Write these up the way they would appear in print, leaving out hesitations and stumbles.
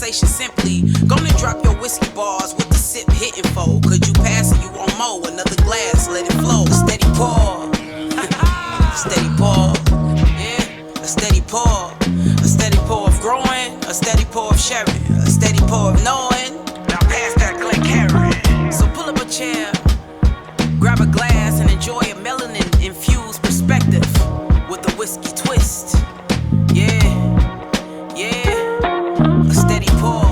conversation simply. Gonna drop your whiskey bars with the sip hitting for. Could you pass it? You want more? Another glass, let it flow. A steady pour. Steady pour. Yeah, a steady pour. A steady pour of growing. A steady pour of sharing. A steady pour of knowing. Now pass that Glen Carry. So pull up a chair. Grab a glass and enjoy a melanin infused perspective with a whiskey twist. Yeah, a steady pour.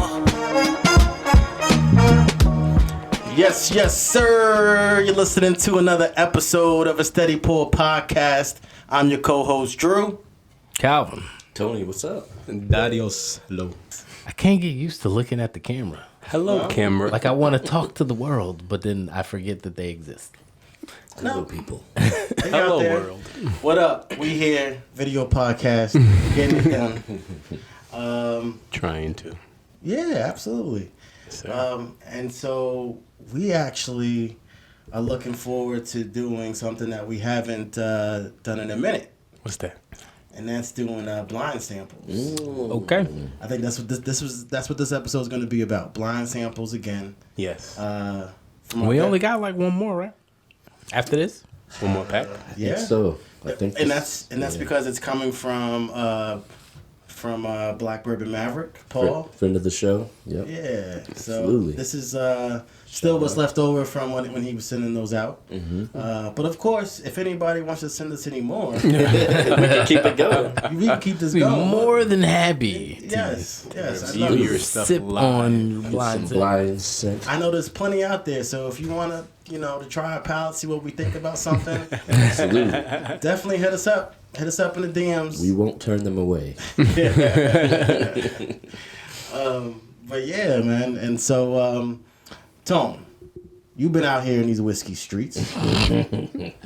Yes, sir. You're listening to another episode of a Steady Pour podcast. I'm your co-host, Drew. Calvin. Tony, what's up? Dadios, hello. I can't get used to looking at the camera. Hello, camera. Like I want to talk to the world, but then I forget that they exist. Hello, people. Hello, world. What up? We here, video podcast, getting it done. Trying to. Yeah, absolutely. And so we actually are looking forward to doing something that we haven't done in a minute. What's that? And that's doing blind samples. Okay. I think that's what that's what this episode is going to be about. Blind samples again. Yes. We only got like one more, right? After this? One more pack? Yeah. So I think, that's because it's coming from Black Bourbon Maverick, Paul, friend of the show. Yep. Yeah. So Absolutely. this is still what's left over from when he was sending those out. Mm-hmm. But of course, if anybody wants to send us any more, we can keep it going. we can keep this We're going. more than happy. Yes. I You know, your stuff Sip live. on blind. Blind scent. I know there's plenty out there. So if you want to, to try a palate, see what we think about something, Absolutely. definitely hit us up. Hit us up in the DMs. We won't turn them away. But yeah, man. And so, Tone, you've been out here in these whiskey streets.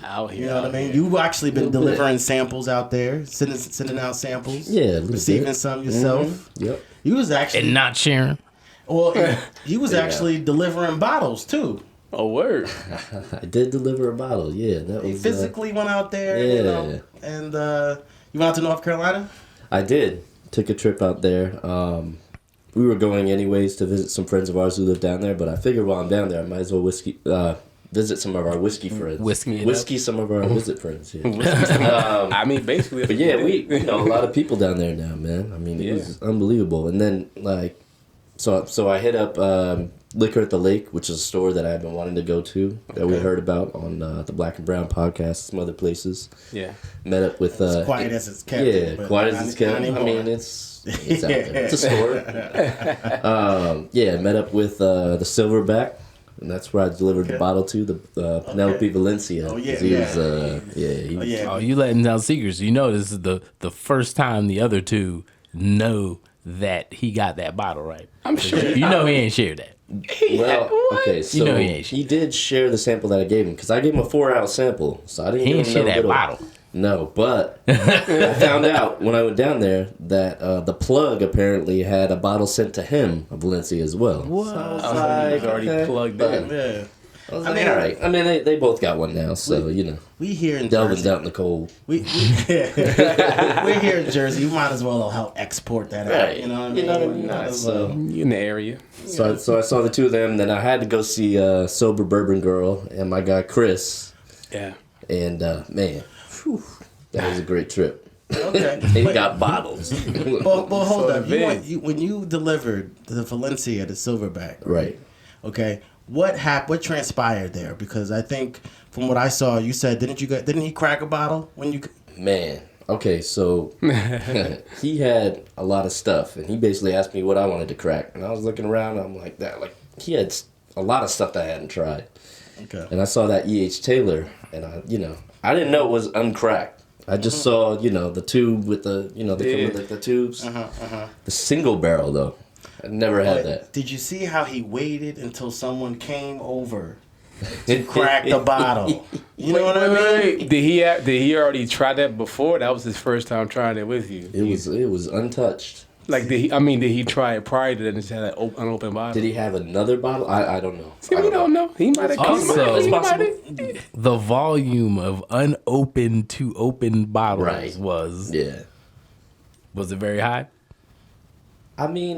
Out here. You know what I mean? You've actually been delivering samples out there, sending out samples. Yeah, a little receiving bit. some yourself. Mm-hmm. Yep. You was actually And not sharing. you was actually delivering bottles too. A word. I did deliver a bottle. Yeah, that You was physically went out there, yeah. and you went out to North Carolina. I did. Took a trip out there. We were going anyways to visit some friends of ours who live down there, but I figured while I'm down there, I might as well visit some of our whiskey friends. Whiskey some of our visit friends. Yeah. I mean, basically. But yeah, we know a lot of people down there now, man. I mean, it was unbelievable. And then so I hit up Liquor at the Lake, which is a store that I've been wanting to go to that we heard about on the Black and Brown podcast, some other places. Yeah. Met up with As quiet as it's kept. yeah, but quiet as it's kept. I mean, it's out there. It's a store. Met up with the Silverback, and that's where I delivered the bottle to the Penelope Valencia. Oh yeah, he was, Oh, you letting down secrets. You know this is the first time the other two know that he got that bottle, right? I'm sure. You know he ain't shared that. Well, okay, so You know he ain't shit. he did share the sample that I gave him because I gave him a 4-ounce sample, so I didn't He give ain't him share no that little. bottle. No, but I found out when I went down there that the plug apparently had a bottle sent to him of Valencia as well. What? So I was I was like, already okay, plugged but in. Yeah. I was like, all right. I mean, they both got one now, so We here in Delvin's Jersey. out in the cold. We're here in Jersey. We might as well help export that out. Right. You know what I mean? You know what I mean? We might as So- well. You in the area. So I saw the two of them. Then I had to go see Sober Bourbon Girl and my guy Chris. Yeah. And man, whew, that was a great trip. Okay. They got bottles. But hold up. big. When you delivered the Valencia, the Silverback, Right. Okay. What transpired there? Because I think from what I saw, you said didn't he crack a bottle when you? Man. Okay, so he had a lot of stuff, and he basically asked me what I wanted to crack, and I was looking around, and I'm like that. Like he had a lot of stuff that I hadn't tried, Okay. and I saw that E.H. Taylor, and I didn't know it was uncracked. I just saw the tube with the they come with the tubes. The single barrel though, I never had that. Did you see how he waited until someone came over to crack the bottle? You know what I mean? Did he already try that before? That was his first time trying it with you. It was untouched. Like, did he try it prior to that and just had an unopened bottle? Did he have another bottle? I don't know. See, we don't know. He might have Also, he might have. The volume of unopened to open bottles Right. was Yeah. it very high? I mean,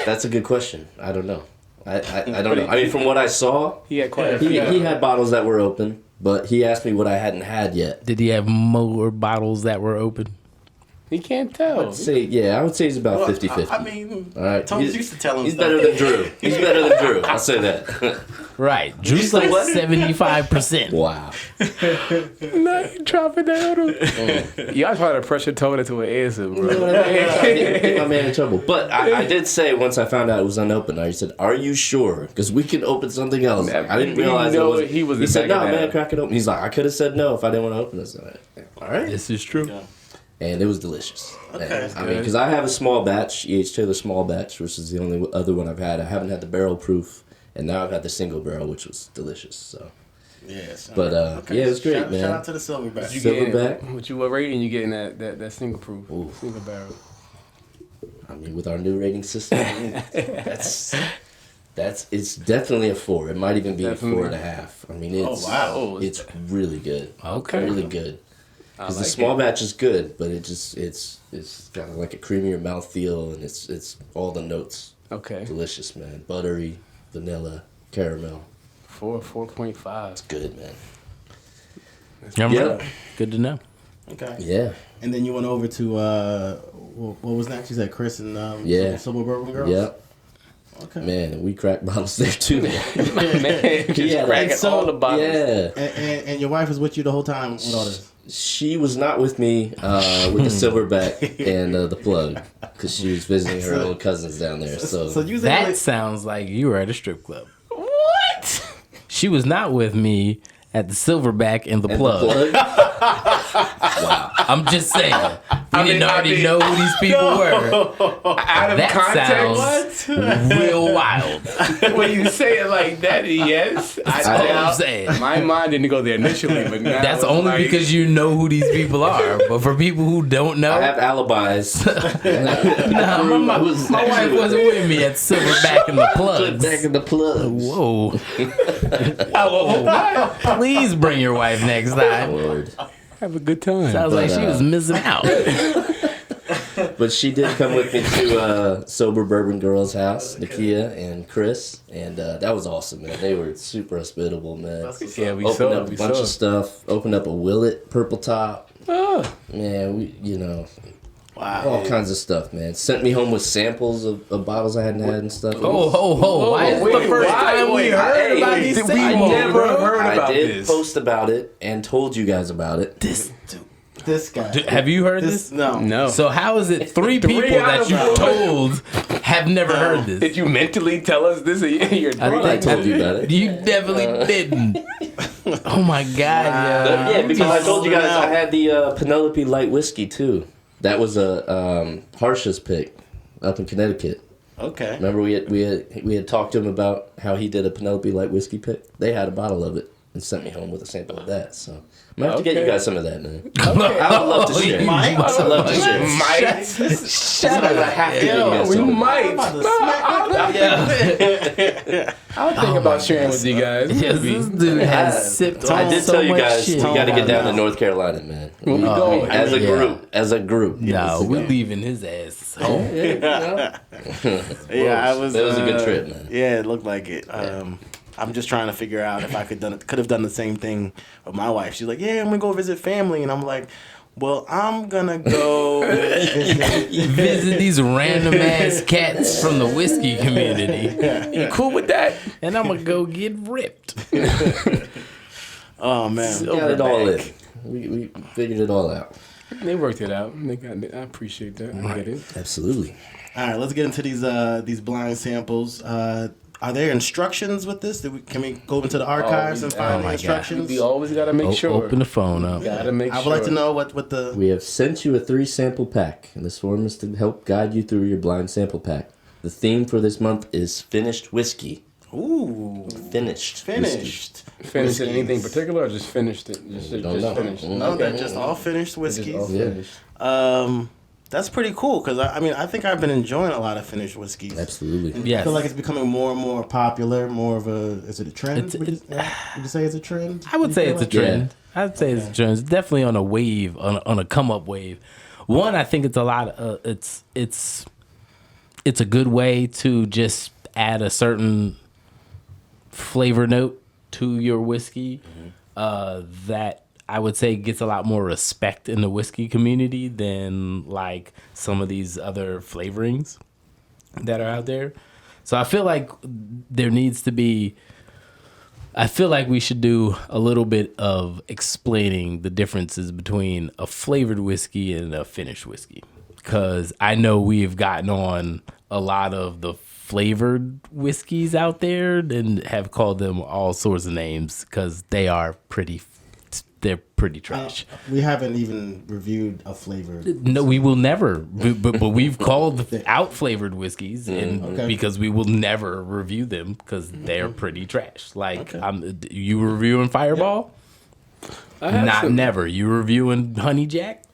that's a good question. I don't know. I don't know. I mean, from what I saw, He had quite a he few. had bottles that were open, but he asked me what I hadn't had yet. Did he have more bottles that were open? He can't tell. I would say he's about 50-50. I mean, All right. Tony's used to telling He's stuff. better than Drew. He's better than Drew. I'll say that. Right. Drew's like 75%. Wow. No, you dropping that on him. Y'all try to pressure Tony to an answer, bro. You know what I mean? Get my man in trouble. But I did say once I found out it was unopened, I said, "Are you sure? Because we can open something else." I didn't realize You know it was. he was He said, "No, backing man, that. crack it open." He's like, "I could have said no if I didn't want to open this." All right. This is true. Yeah. And it was delicious. Okay. I mean, because I have a small batch, E.H. Taylor small batch, which is the only other one I've had. I haven't had the barrel proof, and now I've had the single barrel, which was delicious. So, Yes. but yeah, it was great, shout, man. Shout out to the Silverback. You Silverback. What you what rating you getting that single proof? Ooh. Single barrel. I mean, with our new rating system, that's it's definitely a 4. It might even be Definitely. a 4.5. I mean, it's wow. it's really good. Okay. Really good. Because the like small it. batch is good, but it's got like a creamier mouthfeel, and it's all the notes. Okay. Delicious, man. Buttery, vanilla, caramel. 4.5. Good, man. Yep. Good to know. Okay. Yeah. And then you went over to what was next? You said Chris and Yeah. Silver Bourbon Girls. Yeah. Okay. Man, and we cracked bottles there too. Man, just Yeah, cracking so- all the bottles. Yeah. And your wife was with you the whole time with all this. She was not with me with the silverback and the plug because she was visiting her old cousins down there. So, So you That sounds like you were at a strip club. What? She was not with me at the Silverback and the and Plug. the plug. Wow. I'm just saying. We didn't I already mean- know who these people were. Out of That context? sounds real wild. When you say it like that, yes. That's all I'm saying. My mind didn't go there initially, but now That's it's only like, because you know who these people are. But for people who don't know, I have alibis. nah, my wife wasn't with me at Silverback and the Plugs. Back in the plugs. Whoa. Please bring your wife next time. Lord. have a good time. Sounds like she was missing out. But she did come with me to Sober Bourbon Girls' house, Nakia and Chris, and that was awesome, man. They were super hospitable, man. Yeah, we Opened saw up it. a We bunch saw of stuff. Opened up a Willet purple top. Oh, Man, we Wow. all kinds of stuff, man. Sent me home with samples of bottles I hadn't had and stuff. Why is it the first time we heard about these we samples, never bro? heard I about did this. post about it and told you guys about it. This guy. Have you heard this? No. No. So how is it three people out that you of- told have never heard Did this? you mentally tell us this? You're I told you about it. You definitely didn't. Oh my god, yeah. Yeah, because I told you guys I had the Penelope Light Whiskey too. That was a Harsha's pick up in Connecticut. Okay. Remember we had talked to him about how he did a Penelope Light Whiskey pick. They had a bottle of it and sent me home with a sample of that. So I'm gonna have to get you Okay. guys some of that, man. I would love to share. might? I would love to share. might. Shut up! I have to get you guys We some. might. I'll think about sharing with you guys. Yes, this dude has sipped on I did so tell you much guys shit. you got to get down to Yeah. North Carolina, man. Where we going? As a Yeah. group, as a group. No, we're leaving his ass home. Yeah, I was. That was a good trip, man. Yeah, it looked like it. I'm just trying to figure out if I could have done the same thing with my wife. She's like, "Yeah, I'm gonna go visit family," and I'm like, "Well, I'm gonna go visit." Visit these random ass cats from the whiskey community, You cool with that? and I'm gonna go get ripped. Oh man, We got it all in. We figured it all out. They worked it out. They got it. I appreciate that. I get it. Absolutely. All right, let's get into these blind samples. Are there instructions with this? Can we go into the archives and find the my God. instructions? We always gotta make sure. Open the phone up. Gotta make I would sure. like to know what the. We have sent you a 3-sample pack, and this form is to help guide you through your blind sample pack. The theme for this month is finished whiskey. Ooh, Finished. finished. Finish it anything particular or just finished it? Just Don't know. finished. No, they're just all finished whiskeys. all Yeah. finished. That's pretty cool because I think I've been enjoying a lot of finished whiskeys. Absolutely. I Yes. feel like it's becoming more and more popular. More of a is it a trend? It's- would you say it's a trend? I would You say feel it's a like? trend. I'd say it's a trend. It's definitely on a wave, on a come up wave. One, I think it's a lot. It's it's a good way to just add a certain flavor note to your whiskey that I would say gets a lot more respect in the whiskey community than like some of these other flavorings that are out there. So I feel like I feel like we should do a little bit of explaining the differences between a flavored whiskey and a finished whiskey. Because I know we've gotten on a lot of the flavored whiskeys out there and have called them all sorts of names because they're pretty trash. We haven't even reviewed a flavored. No, we will never. But we've called out flavored whiskeys, and because we will never review them because they're pretty trash. Like, you reviewing Fireball? Not never. You reviewing Honey Jack?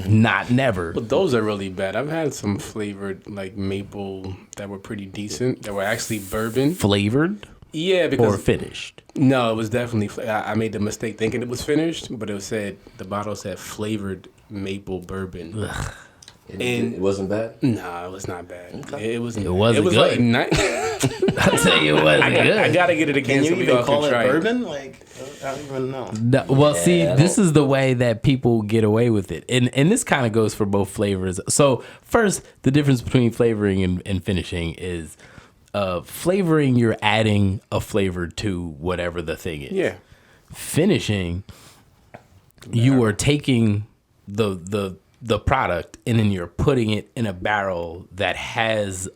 Not never. But those are really bad. I've had some flavored like maple that were pretty decent. That were actually bourbon Flavored Yeah, because or finished? no, it was definitely. I made the mistake thinking it was finished, but the bottle said flavored maple bourbon. And And- it wasn't bad. No, it was not bad. It was. It wasn't was good. Like I'll tell you what. I gotta get it again. Can you so we even all call can it try bourbon? Like, I don't even know. No, well, see, I this don't- is the way that people get away with it, and this kind of goes for both flavors. So, first, the difference between flavoring and finishing is flavoring. You're adding a flavor to whatever the thing is. Yeah. Finishing, you are taking the product and then you're putting it in a barrel that has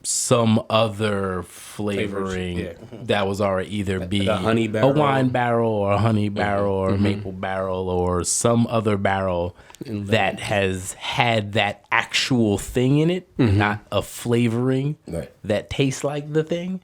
some other flavoring yeah. that was already either be The honey barrel. a wine barrel or a honey barrel or a maple barrel or some other barrel that has had that actual thing in it, not a flavoring Right. that tastes like the thing.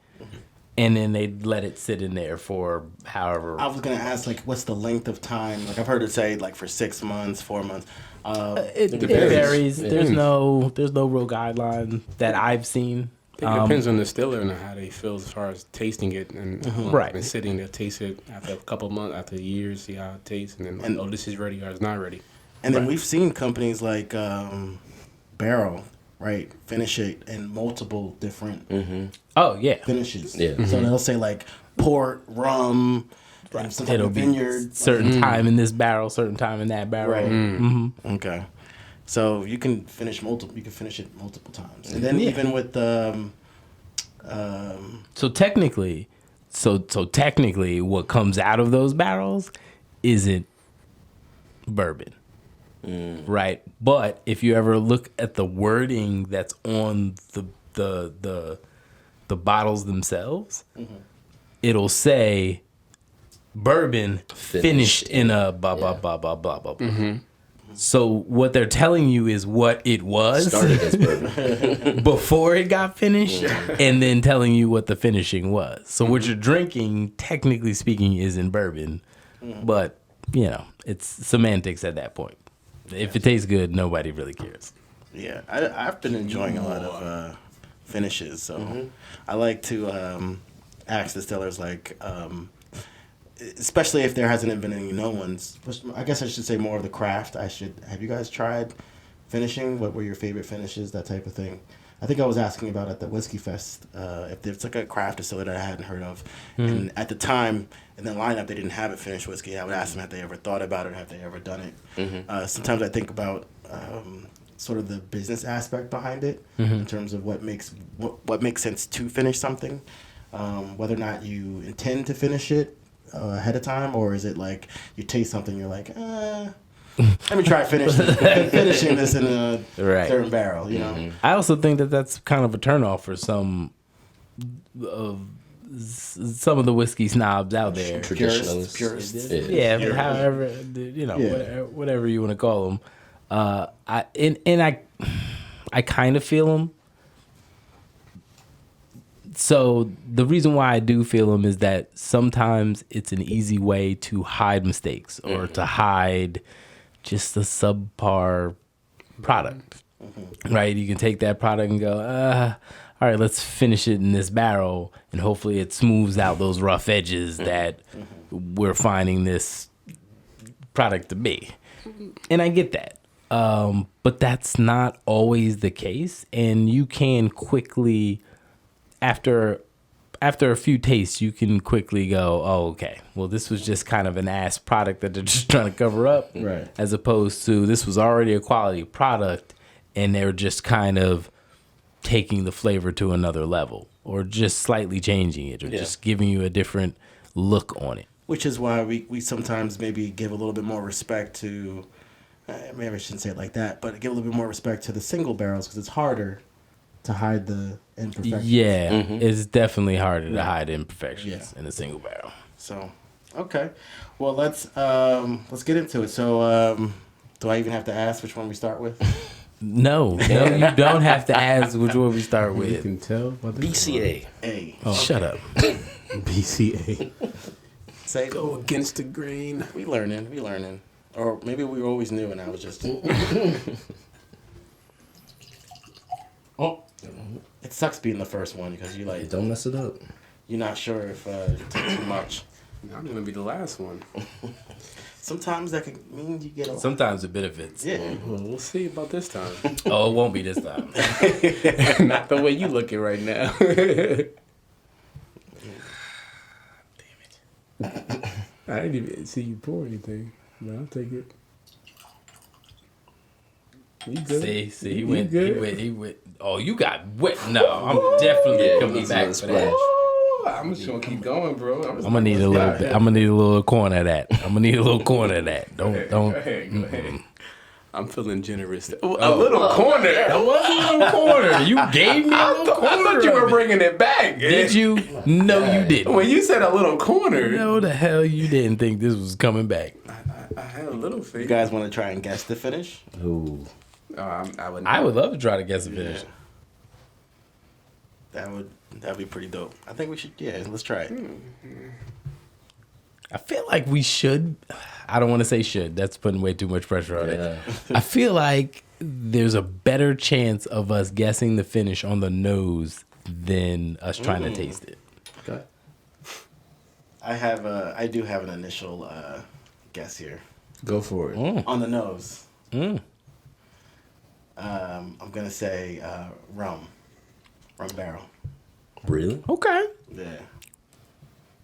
And then they let it sit in there for however. I was gonna ask, like, what's the length of time? Like, I've heard it say like for 6 months, 4 months. It varies. There's no real guideline that I've seen. I think it depends on the distiller and how they feel as far as tasting it and how long Right. it's been sitting there. Taste it after a couple months, after years, see how it tastes, and then like, this is ready or it's not ready. And then we've seen companies like Barrel, right, finish it in multiple different Oh yeah, finishes. Yeah. So they'll say like port, rum, and some type it'll of be vineyard. certain time in this barrel, certain time in that barrel. Right. Okay. So you can finish multiple. You can finish it multiple times, and then even with the. So technically, what comes out of those barrels isn't bourbon, right? But if you ever look at the wording that's on the bottles themselves, it'll say bourbon finished in a blah blah blah blah blah blah blah. So what they're telling you is what it was Started as bourbon. before it got finished, and then telling you what the finishing was. So what you're drinking, technically speaking, is in bourbon, but you know it's semantics at that point. If it tastes good, nobody really cares. Yeah, I've been enjoying a lot of finishes, so I like to ask distillers, like, especially if there hasn't been any known ones. I guess I should say more of the craft. Have you guys tried finishing? What were your favorite finishes? That type of thing. I think I was asking about at the Whiskey Fest if there's like a craft distiller that I hadn't heard of, and at the time in the lineup they didn't have a finished whiskey. I would ask them have they ever thought about it, have they ever done it. Sometimes I think about sort of the business aspect behind it in terms of what makes sense to finish something, whether or not you intend to finish it ahead of time, or is it like you taste something, you're like, let me try finishing this in a certain barrel, you know? I also think that that's kind of a turnoff for some of the whiskey snobs out there. Traditionalists. Purists. Yeah, but however, you know, whatever you want to call them. I kind of feel them. So the reason why I do feel them is that sometimes it's an easy way to hide mistakes or to hide just a subpar product, right? You can take that product and go, all right, let's finish it in this barrel, and hopefully it smooths out those rough edges that we're finding this product to be. And I get that. But that's not always the case, and you can quickly, after a few tastes, you can quickly go, oh, okay, well, this was just kind of an ass product that they're just trying to cover up, Right. as opposed to this was already a quality product, and they're just kind of taking the flavor to another level, or just slightly changing it, or just giving you a different look on it. Which is why we sometimes maybe give a little bit more respect to, maybe I shouldn't say it like that, but give a little bit more respect to the single barrels because it's harder to hide the imperfections. Yeah, it's definitely harder to hide imperfections in a single barrel. So, okay. Well, let's get into it. So, do I even have to ask which one we start with? No, you don't have to ask which one we start You with. can tell by the BCA. A. Oh, shut up. BCA. Say Go against the grain. We learning. Or maybe we always knew and I was just... Oh. It sucks being the first one because you like... Don't mess it up. You're not sure if you take too much. I'm gonna be the last one. Sometimes that can mean you get a lot. Sometimes it benefits. Yeah. Well, we'll see about this time. Oh, it won't be this time. Not the way you looking right now. I didn't even see you pour anything. No, I'll take it. You good? See, You good? he went. Oh, you got wet. No, I'm definitely coming he's back on for the that. Ooh, I'm just gonna keep going, bro. I'm gonna need a little bit. I'm gonna need a little corner of that. I'm gonna need a little corner of that. Go Don't. ahead. I'm feeling generous. A little corner. That was a little corner. You gave me a little corner. I thought you were bringing it back. Did you? No, you didn't. When you said a little corner, No, the hell you didn't think this was coming back. I had a little You faith. guys want to try and guess the finish? Ooh. I would love to try to guess a finish. That'd be pretty dope. I think we should. Yeah, let's try it. I feel like we should. I don't want to say should. That's putting way too much pressure on it. I feel like there's a better chance of us guessing the finish on the nose than us trying to taste it. Okay. I do have an initial guess here Go for it. on the nose. I'm gonna say rum barrel. Really? Okay. Yeah,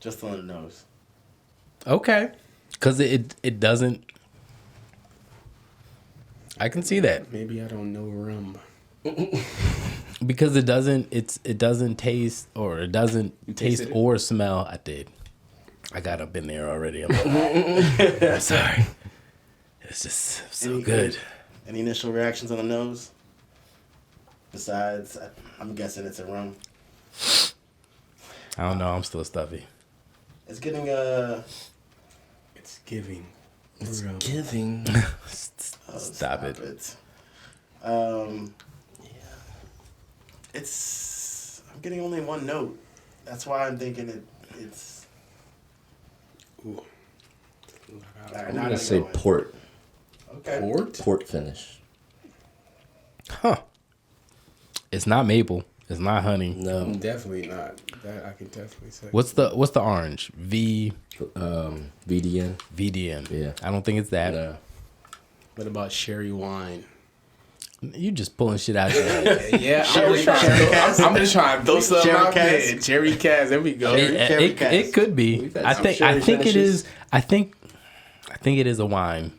just on the nose. Okay. Because it doesn't. I can see that. Maybe I don't know rum. Because it doesn't taste, or it doesn't taste tasted it? or smell. I did. I got up in there already. I'm sorry. It's just so good. Any initial reactions on the nose? Besides, I'm guessing it's a rum. I don't know. I'm still stuffy. It's getting It's giving. It's Rum. giving. Stop it. I'm getting only one note. That's why I'm thinking it's. Ooh. All right, I'm now gonna I say go in. port. Okay. Port? Port finish. Huh. It's not maple. It's not honey. No. Definitely not. That I can definitely say. What's the orange? VDN. VDN. Yeah. I don't think it's that. No. What about sherry wine? You just pulling shit out there. Yeah, I'm just trying to throw something Sherry out Cass? there. Cherry Cass, there we go. It could be. We've had I some think sherry it finishes. is. I think it is a wine.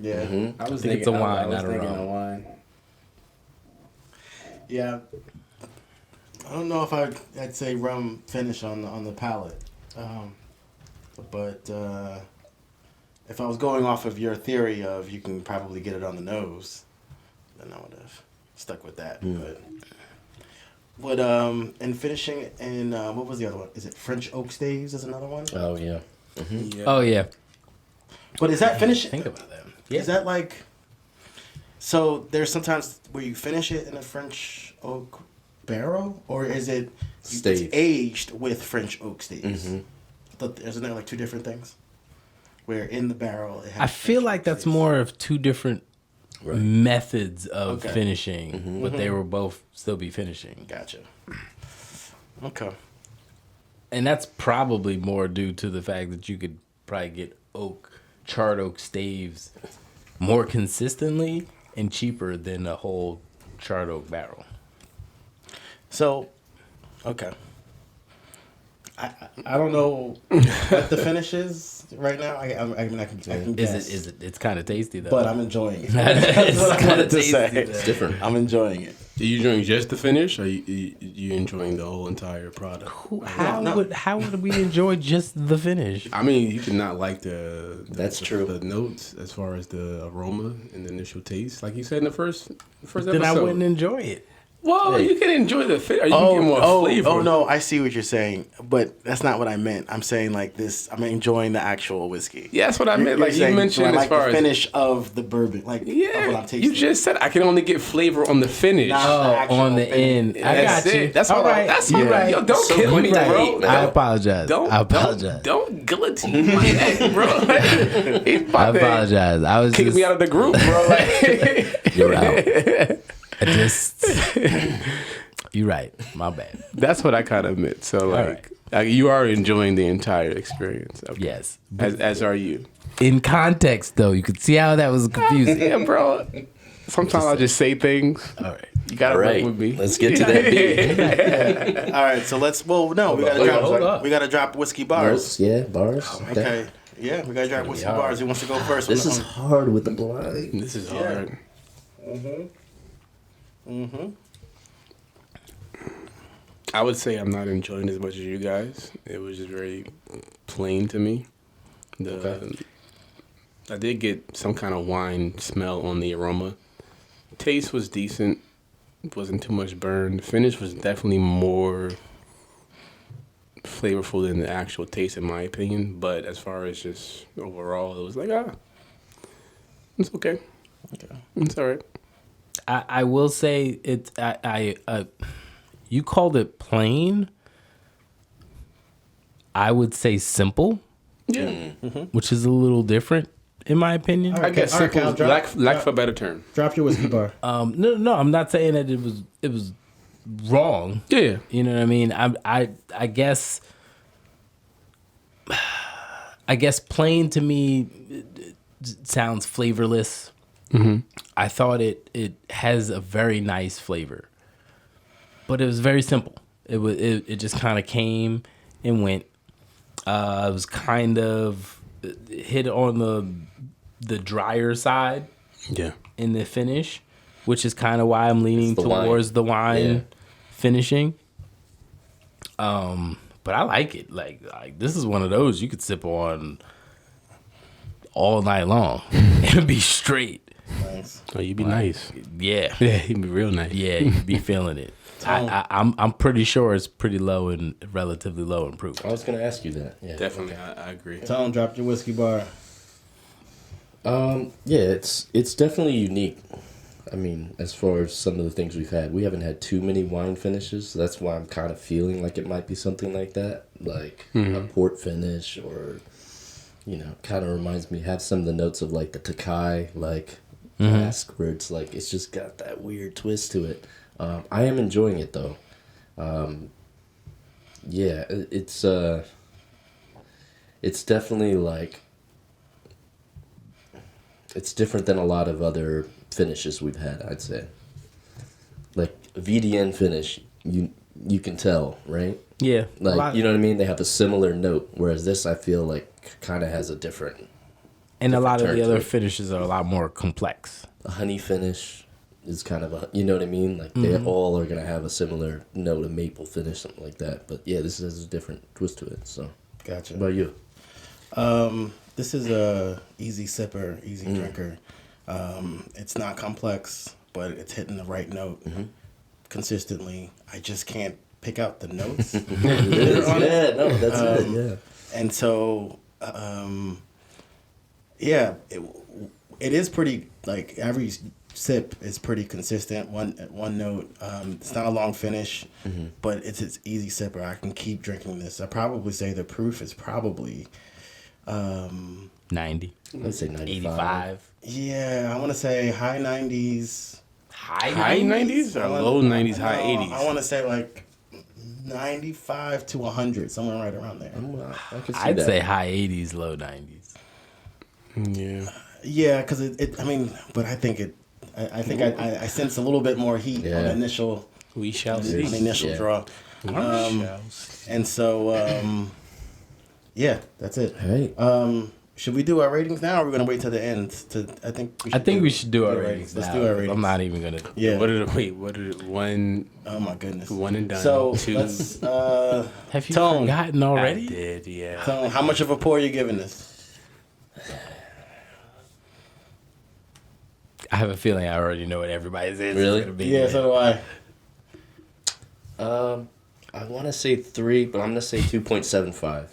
Yeah. I was think it's a thinking- wine, I was not a thinking rum. a wine. Yeah. I don't know if I'd say rum finish on the palate, but if I was going off of your theory of you can probably get it on the nose, then I would have stuck with that. But and finishing in what was the other one? Is it French oak staves? Is another one? Oh yeah. Yeah. Oh yeah. But is that finish? Think about that. Is that like? So there's sometimes where you finish it in a French oak barrel, or is it Stave. it's aged with French oak staves? Isn't there like two different things? Where in the barrel it has I feel French like oak that's staves. more of two different methods of Okay. finishing, but they will both still be finishing. Gotcha. Okay. And that's probably more due to the fact that you could probably get charred oak staves more consistently and cheaper than a whole charred oak barrel. So, okay. I don't know what the finish is right now. I mean, I can guess. Is it? It's kind of tasty though. But I'm enjoying it. It's what I kinda wanted to tasty, say. though. It's different. I'm enjoying it. Are you enjoying just the finish, or you enjoying the whole entire product? How would we enjoy just the finish? I mean, you cannot like That's true. The notes as far as the aroma and the initial taste, like you said in the first episode. Then I wouldn't enjoy it. Well, Hey. you can enjoy the fit. Or you can get more flavor. Oh no, I see what you're saying, but that's not what I meant. I'm saying like this. I'm enjoying the actual whiskey. Yeah, that's what I meant. Like you saying, mentioned, I as like far the as finish of the bourbon, like of what I'm yeah, tasting. you just said I can only get flavor on the finish. Nah. actual On the thing. end. I That's got you. it. That's all all right. That's You're all right. Yo, don't So kill me, you're right. bro. I apologize. Don't apologize. Don't guillotine my neck, bro. He's I about to apologize. I was kick just me out of the group, bro. Like, you're out. I just you're right. My bad. that's what I kind of meant. So like you are enjoying the entire experience. Okay. Yes. As are you. In context though, you could see how that was confusing. Yeah, bro. Sometimes I'll just say things. All right. You gotta All work right, with me. let's get to that beat. All right, so let's. Well, no, we gotta Hold drop. up. We gotta drop whiskey bars. Notes, yeah, bars. Okay. Yeah, we gotta drop whiskey hard. bars. Who wants to go first? This is hard with the blind. This is hard. I would say I'm not enjoying as much as you guys. It was just very plain to me. I did get some kind of wine smell on the aroma. Taste was decent. It wasn't too much burn. The finish was definitely more flavorful than the actual taste, in my opinion. But as far as just overall, it was like, it's okay. It's all right. I will say it. You called it plain. I would say simple, Yeah. which is a little different in my opinion. I guess all right, simple, Cal, lack for a better term. Drop your whiskey bar. No, I'm not saying that it was wrong. Yeah. You know what I mean? I guess plain to me sounds flavorless. Mm-hmm. I thought it has a very nice flavor, but it was very simple. It just kind of came and went. It was kind of hit on the drier side Yeah. in the finish, which is kind of why I'm leaning It's the wine. towards the wine Yeah. finishing. But I like it. Like this is one of those you could sip on all night long and be straight. Nice. Oh, you'd be nice. Yeah, Yeah, you'd be real nice. yeah, you'd be feeling it. I'm pretty sure it's pretty low and relatively low in proof. I was gonna ask you that. Yeah. Definitely, I agree. Tone, drop your whiskey bar. Yeah, it's definitely unique. I mean, as far as some of the things we've had, we haven't had too many wine finishes. So that's why I'm kind of feeling like it might be something like that, like a port finish, or kind of reminds me, have some of the notes of like the Takai, like cask, where it's like it's just got that weird twist to it. I am enjoying it though. Yeah, it's definitely like. It's different than a lot of other finishes we've had, I'd say. Like a VDN finish, you can tell, right? Yeah, Like, you know what I mean? They have a similar note, whereas this, I feel like, kind of has a different. and a lot of turn the to other it. finishes are a lot more complex. A honey finish is kind of a, you know what I mean? Like, they all are going to have a similar note, a maple finish, something like that. But yeah, this has a different twist to it, so. Gotcha. What about you? This is a easy sipper, easy drinker. It's not complex, but it's hitting the right note consistently. I just can't pick out the notes. Yeah, no, that's it, yeah. And so, yeah, it is pretty, like, every sip is pretty consistent. One note. It's not a long finish, but it's easy sipper. I can keep drinking this. I probably say the proof is probably 90, I'd say 95. 85. yeah, I want to say high 90s. High 90s or low 90s, high 80s? I want to say like 95 to 100, somewhere right around there. I can see I'd that. say high 80s, low 90s. Yeah. Yeah, because I mean, but I think I think I sense a little bit more heat on the initial. We shall On see. the initial draw. And so, yeah, that's it. All right. Should we do our ratings now, or are we gonna wait till the end? I think we should do our ratings. Let's now, do our ratings. I'm not even gonna. Yeah. What are one? Oh my goodness. One and done. So two. let's. Have you Tone. forgotten I already? did, yeah. Tone, how much of a pour are you giving this? I have a feeling I already know what everybody's is. Really? Gonna be. Yeah, so do I. I want to say 3, but I'm gonna say 2.75.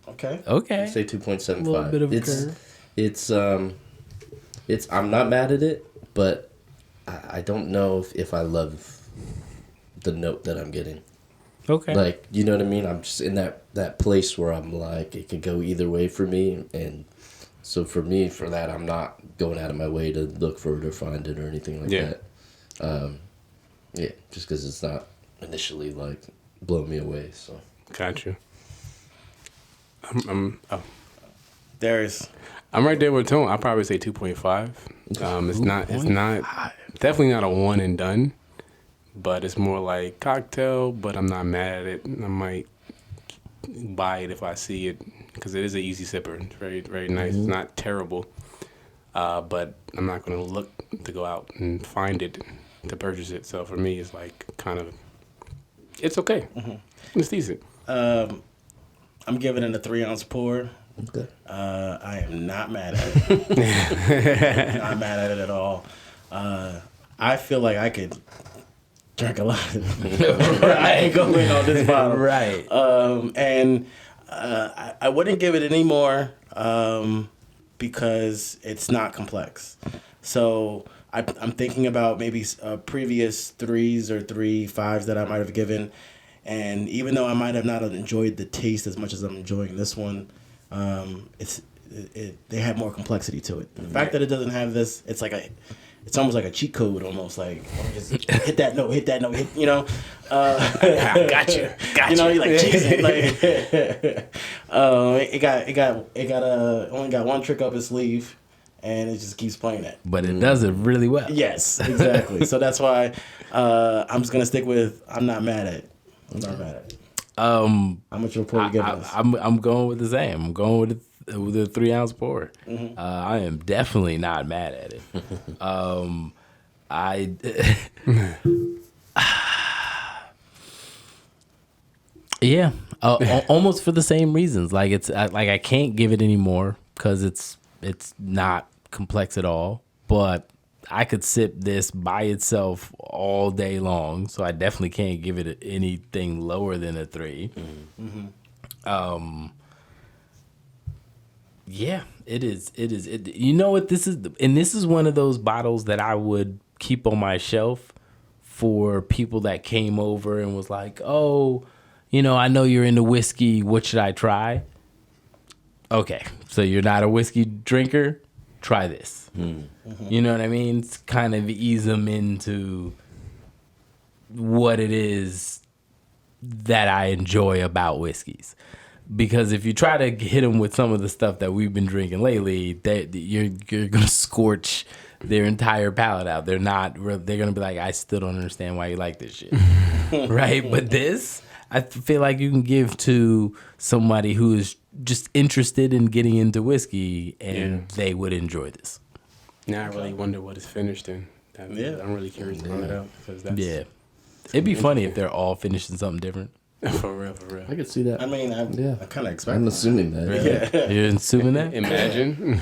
Okay. Okay. Say 2.75. A little bit of a curve. It's I'm not mad at it, but I don't know if I love the note that I'm getting. Okay. Like, you know what I mean? I'm just in that place where I'm like, it could go either way for me, and so for me, for that, I'm not going out of my way to look for it or find it or anything like that. Yeah, just because it's not initially like blow me away. So Got you. I'm right there with Tone. I'll probably say 2.5. It's not definitely not a one and done, but it's more like cocktail, but I'm not mad at it. I might buy it if I see it, because it is an easy sipper. It's very, very nice. It's not terrible, but I'm not going to look to go out and find it to purchase it. So for me, it's like kind of, it's okay. It's decent. I'm giving it a 3-ounce pour. okay. I am not mad at it. Not mad at it at all. I feel like I could drink a lot. I ain't going on this bottle. Right. And I wouldn't give it any more because it's not complex. So I'm thinking about maybe previous 3s or 3.5s that I might have given. And even though I might have not enjoyed the taste as much as I'm enjoying this one, they have more complexity to it. The fact that it doesn't have this, it's almost like a cheat code, almost like just hit that note, you know. Got you. You know, you're like cheesing, like only got one trick up his sleeve, and it just keeps playing it. But it does it really well. Yes, exactly. So that's why I'm just gonna stick with I'm not mad at it. I'm not mad at it. How much report are you giving us? I'm going with the same. I'm going with a 3-ounce pour. I am definitely not mad at it. Yeah, almost for the same reasons. Like I can't give it anymore because it's not complex at all. But I could sip this by itself all day long, so I definitely can't give it anything lower than a 3. Yeah, it is. You know what this is, and this is one of those bottles that I would keep on my shelf for people that came over and was like, "Oh, you know, I know you're into whiskey. What should I try?" Okay, so you're not a whiskey drinker. Try this. You know what I mean? It's kind of ease them into what it is that I enjoy about whiskeys. Because if you try to hit them with some of the stuff that we've been drinking lately, you're gonna scorch their entire palate out. They're gonna be like, I still don't understand why you like this shit, right? But this, I feel like you can give to somebody who is just interested in getting into whiskey, and they would enjoy this. Now I really wonder what it's finished in. I'm really curious to find out, because that's It'd be funny if they're all finished in something different. for real. I could see that. I mean, I kind of expect. I'm assuming that. Yeah. You're assuming that? Imagine.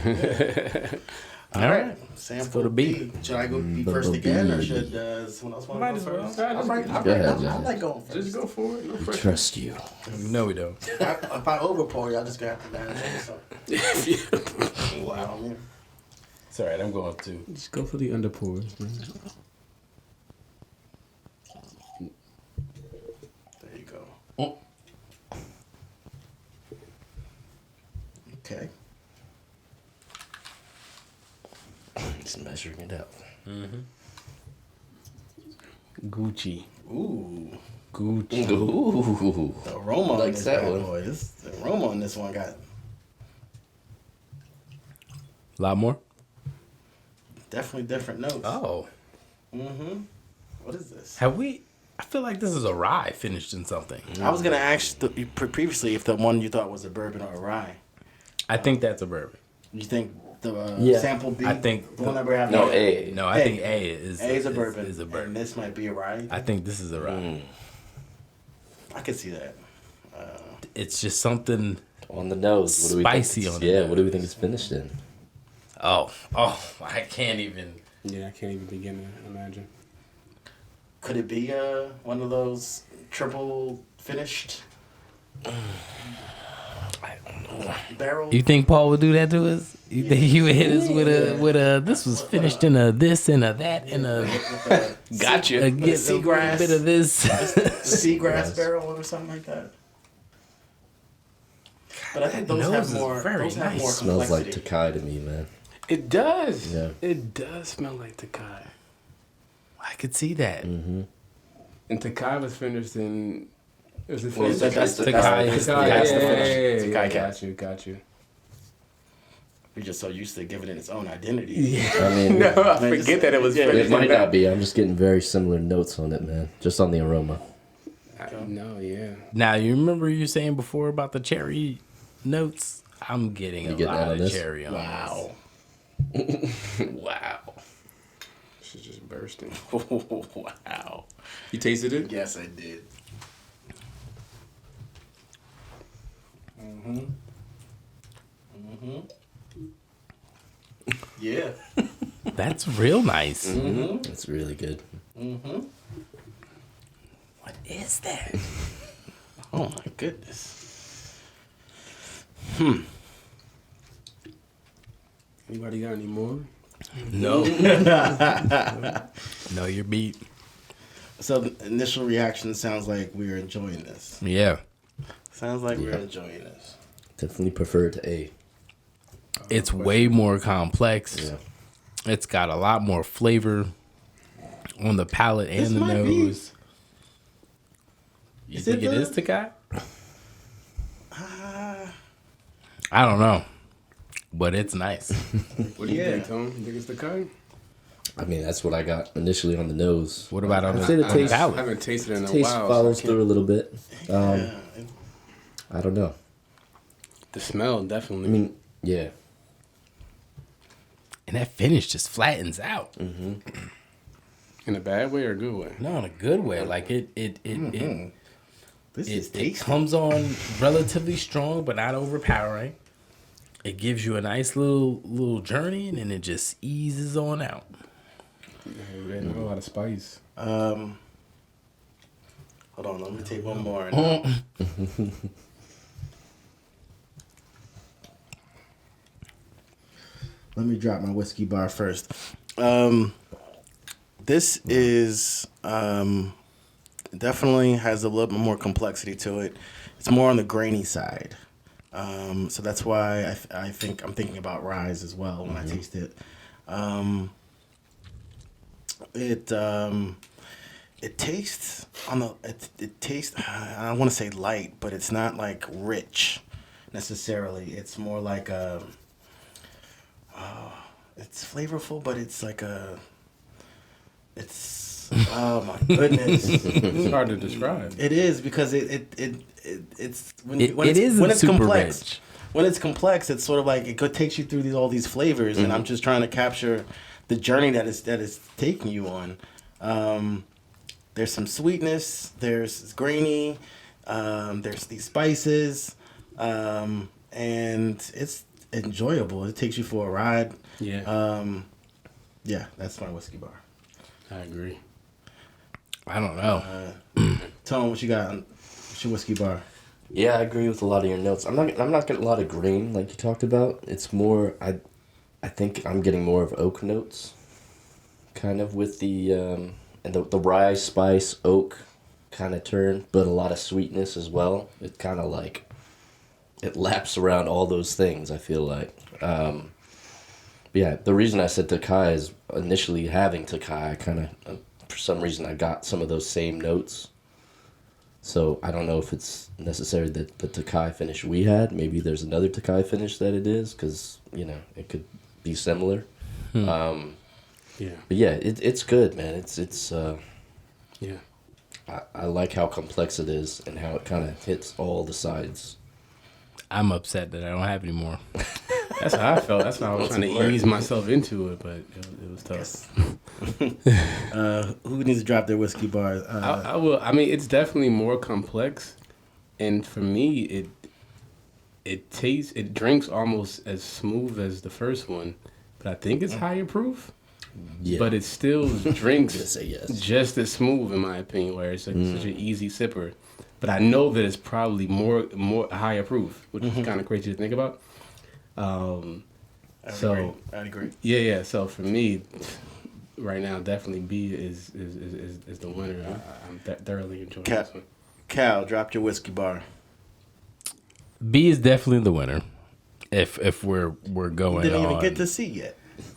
All right, sample go to B. Should I go be first again, or should someone else want to go first? I like going first. Just go for it. Go for it. Trust you. No, we don't. If I overpour, y'all just gonna have to manage something. Wow. It's all right. I'm going to. Just go for the underpours. There you go. Okay. Just measuring it out. Gucci. Ooh. Gucci. Ooh. The aroma on Like this that bad one. boy. The aroma on this one got A lot more? Definitely different notes. Oh, What is this? have we? I feel like this is a rye finished in something. I was gonna ask previously if the one you thought was a bourbon or a rye. I think that's a bourbon. You think the Yeah. sample B? I think the one that we're having. No, A. No, I think A is A is a bourbon. Is a bourbon. And this might be a rye. I think this is a rye. I could see that. It's just something. On the nose. What do we Spicy think on the Yeah, nose. what do we think it's finished in? Oh, I can't even. Yeah, I can't even begin to imagine. Could it be one of those triple finished? I don't know. Barrel? You think Paul would do that to us? You think he would hit us with a this was finished in a this and a that and a Gotcha. get a seagrass. bit of this. The seagrass barrel or something like that? But I think those nose have is more. very Those have nice. more Smells like complexity. Takai to me, man. It does. Yeah. It does smell like Takai. I could see that. And Takai was finished in. Was it Well, finished? that's the Takai. that's the Takai, that's the yeah, finish. yeah, Takai yeah, cap. got you. We're just so used to giving it its own identity. I mean, No, I Man, forget just- that it was yeah, finished. it might in that. not be. I'm just getting very similar notes on it, man. Just on the aroma. No, yeah. Now you remember you saying before about the cherry notes? I'm getting a getting that lot on of this? cherry on Wow. Wow. She's just bursting. Wow. You tasted it? Yes, I did. Yeah. this. That's real nice. It's really good. What is that? Oh my goodness. Anybody got any more? No. No, you're beat. So the initial reaction sounds like we're enjoying this. Yeah. Sounds like we're enjoying this. Definitely prefer to A. It's way more complex. Yeah. It's got a lot more flavor on the palate and This the might be- nose. You Is think it it the- is Takai? I don't know. But it's nice. What do you Yeah. think, Tom? You think it's Takai? I mean, that's what I got initially on the nose. What about on I'd say the, the on the taste- I palate? haven't tasted it in a Taste while. follows so I can't- through a little bit. Yeah. I don't know. The smell, definitely. I mean, yeah. And that finish just flattens out. in a bad way or a good way? No, in a good way. Like it This is it tasty. comes on relatively strong, but not overpowering. It gives you a nice little journey, and then it just eases on out. Yeah, a lot of spice. Hold on, let me take one more. Let me drop my whiskey bar first. This is definitely has a little bit more complexity to it. It's more on the grainy side. So that's why I think I'm thinking about Rise as well when I taste it. It tastes on the it tastes I don't want to say light, but it's not like rich necessarily. It's more like it's flavorful, but it's like it's oh my goodness. It's hard to describe. It is because it's when It it's, isn't when it's super complex. rich. When it's complex, it's sort of like takes you through all these flavors, and I'm just trying to capture the journey that is taking you on. There's some sweetness. There's grainy. There's these spices, and it's enjoyable. It takes you for a ride. Yeah, Yeah, that's my whiskey bar. I agree. I don't know. Tone, what you got? What's your whiskey bar? Yeah, I agree with a lot of your notes. I'm not getting a lot of grain like you talked about. It's more I think I'm getting more of oak notes, kind of with the and the rye, spice, oak kind of turn, but a lot of sweetness as well. It kind of like it laps around all those things. I feel like. Yeah, the reason I said Takai is initially having Takai, I kind of for some reason I got some of those same notes. So I don't know if it's necessarily the Takai finish we had. Maybe there's another Takai finish that it is, because, you know, it could be similar. Yeah. But yeah, it's good, man. It's Yeah. I like how complex it is and how it kind of hits all the sides. I'm upset that I don't have any more. That's how I felt. That's how I was trying to ease myself into it, but it was tough. Who needs to drop their whiskey bars? I will. I mean, it's definitely more complex, and for me, it drinks almost as smooth as the first one, but I think it's higher proof. Yeah. But it still drinks Just say yes. just as smooth, in my opinion, where it's such an easy sipper. But I know that it's probably more higher proof, which is kind of crazy to think about. I'd agree. Yeah. So for me, right now, definitely B is the winner. I'm thoroughly enjoying this one. Cal, drop your whiskey bar. B is definitely the winner. If we're going Didn't on. even get to see yet.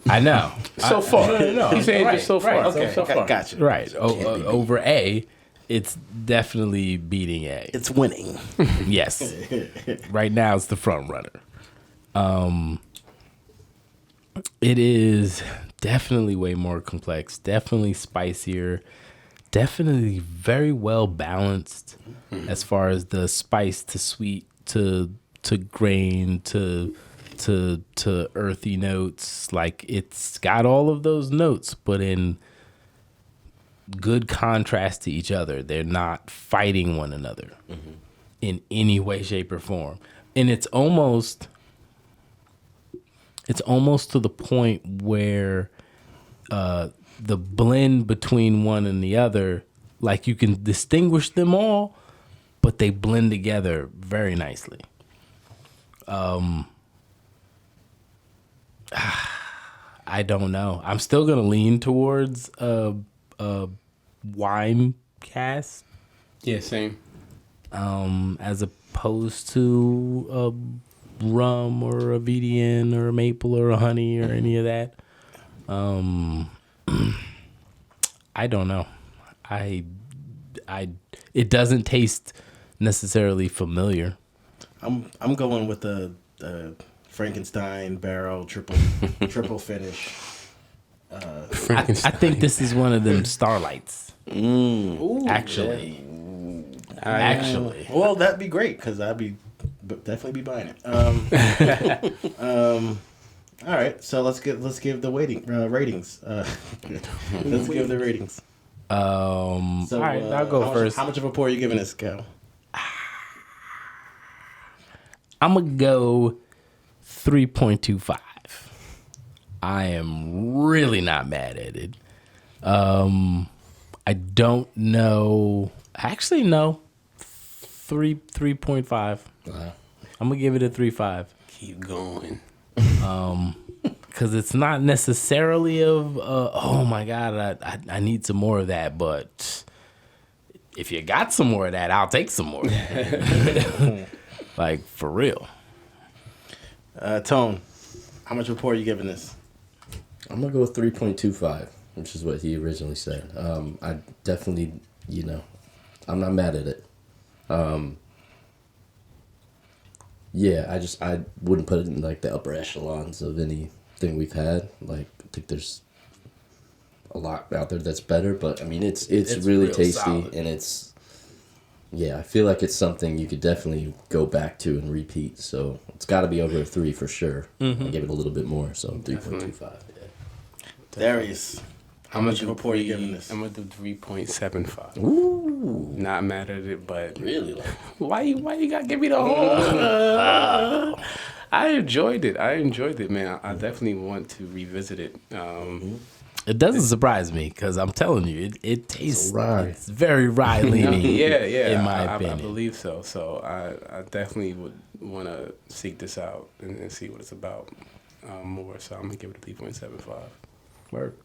I know. So far, No. he's saying just so far. right, Okay, so far. Gotcha. Right. Over A, it's definitely beating A. It's winning. Yes. Right now, it's the front runner. It is definitely way more complex, definitely spicier, definitely very well balanced as far as the spice to sweet to grain to earthy notes. Like, it's got all of those notes, but in good contrast to each other. They're not fighting one another in any way, shape, or form. And it's almost to the point where the blend between one and the other, like, you can distinguish them all, but they blend together very nicely. I don't know. I'm still gonna lean towards a wine cast Yeah, same. as opposed to a rum or a VDN or a maple or a honey or any of that. I don't know. It doesn't taste necessarily familiar. I'm going with the Frankenstein barrel triple finish. I think this is one of them Starlights. Actually. Well, that'd be great because I'd be definitely be buying it. All right, so let's give the ratings. Let's give the ratings. So, all right, I'll go first. How much of a pour are you giving this, Cal? I'm gonna go 3.25. I am really not mad at it. I don't know. Actually, no. 3.5. Wow. I'm gonna give it a 3.5 Keep going. because it's not necessarily of oh my god, I need some more of that. But if you got some more of that, I'll take some more of that. Like, for real. Tone, how much of a pour are you giving this? I'm gonna go with 3.25, which is what he originally said. I definitely, I'm not mad at it. Yeah, I wouldn't put it in like the upper echelons of anything we've had. Like, I think there's a lot out there that's better, but I mean it's really real tasty solid. and I feel like it's something you could definitely go back to and repeat. So it's got to be over a 3 for sure. I'll give it a little bit more, so 3.25. Yeah. Darius, how much of a pour are you giving this? I'm gonna do 3.75. Ooh, Not mad at it, but really? Like, why you gotta give me the whole? I enjoyed it, man. I definitely want to revisit it. It doesn't surprise me because I'm telling you, it tastes rye. It's very rye leaning. Yeah. In my I opinion, believe so. So I definitely would want to seek this out and see what it's about more. So I'm gonna give it a 3.75. Work.